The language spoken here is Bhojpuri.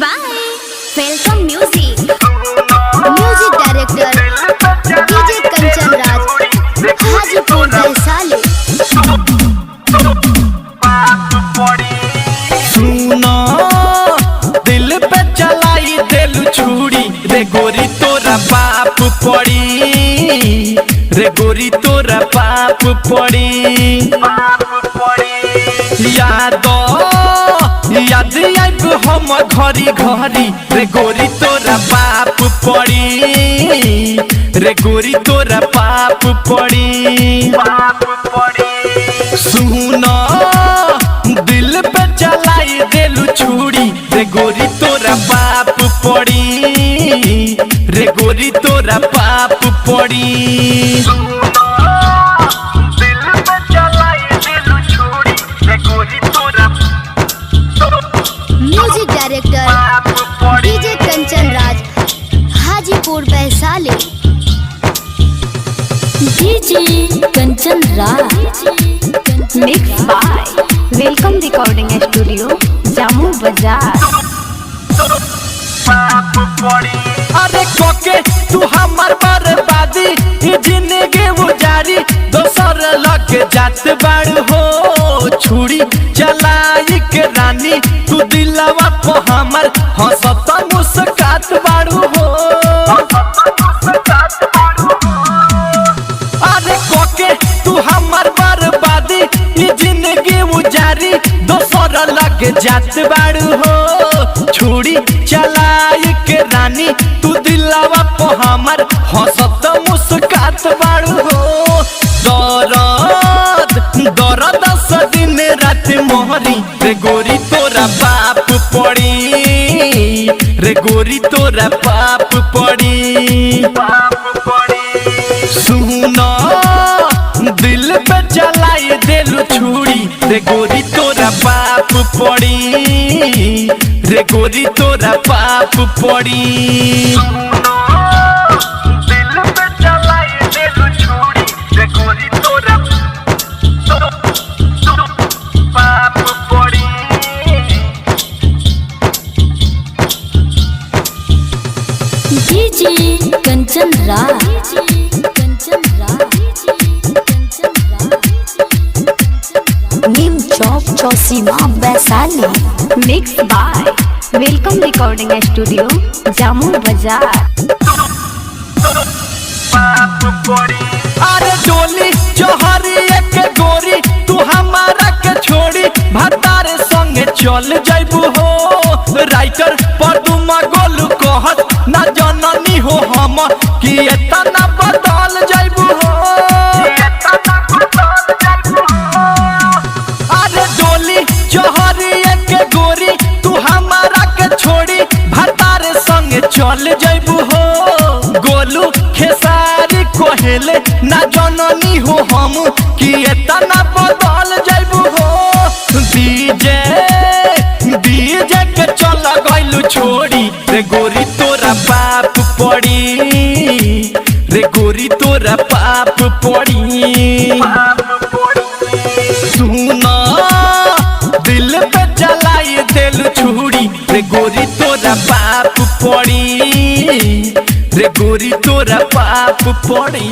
by Welcome Music. Music Director DJ Kanchan Raj, Hajipur Vaishali. सुनो दिल पे चलाई दिल छुरी रे गोरी तोरा पाप पड़ी रे गोरी तोरा पाप पड़ी याद आइब हम घरी घरी रे गोरी तोरा पाप पड़ी रे गोरी तोरा पाप पड़ी सुनो दिल पे चलाई दिल छुरी रे गोरी तोरा पाप पड़ी रे गोरी तोरा पाप पड़ी दिल पे चलाई दिल छुरी रे गोरी तोरा Music Director DJ Kanchan Raj, Hajipur Vaishali. DJ Kanchan Raj, mixed by Welcome Recording Studio, Jammu Bazaar. अरे कोके तू हमार बर्बादी जिंदगी गुजारी दोसर लग जात बाड़ हो छुरी चलाई के रानी तू दिलवा पे हमर हंसत मुस्कात बाड़ू हो अरे कोके तू हमार बर्बादी जिंदगी गुजारी दोसर लग जात बाड़ू हो छुरी चलाई के रानी तू दिलवा पे हमर हंसत मुस्कात बाड़ू हो दर्द से दिन रात मोहरी रे गोरी तोरा पाप पड़ी रे गोरी तोरा पाप पड़ी सुनो दिल पे चलाई दिल छुरी रे गोरी तोरा पाप पड़ी रे गोरी तोरा पाप पड़ी दिल पे चलाई दिल छुरी रे गोरी तोरा पाप पड़ी DJ Kanchan Raj, Kanchan Raj, Kanchan Raj, Nim Chowk Chausima Vaishali. Mixed by Welcome Recording Studio, Jammu Bazaar. अरे डोली जोहरी एक गोरी तू हमारा के छोड़ी भतारे संगे चल जाइबू हो राइटर पदुमा गोलू कहत ना जननी हो हम कि एतना बदल जाइबू हो अरे डोली जोहरी एक गोरी तू हमारा के छोड़ी भतारे संगे चल जाइबू हो गोलू खेसारी कोहेले ना जननी हो हम कि एतना बदल जाइबू हो डीजे के चल गइलू छोड़ी रे गोरी तोरा पाप पड़ी रे गोरी तोरा पाप पड़ी सुनो दिल पे चलाई दिल छुरी रे गोरी तोरा पाप पड़ी रे गोरी तोरा पाप पड़ी।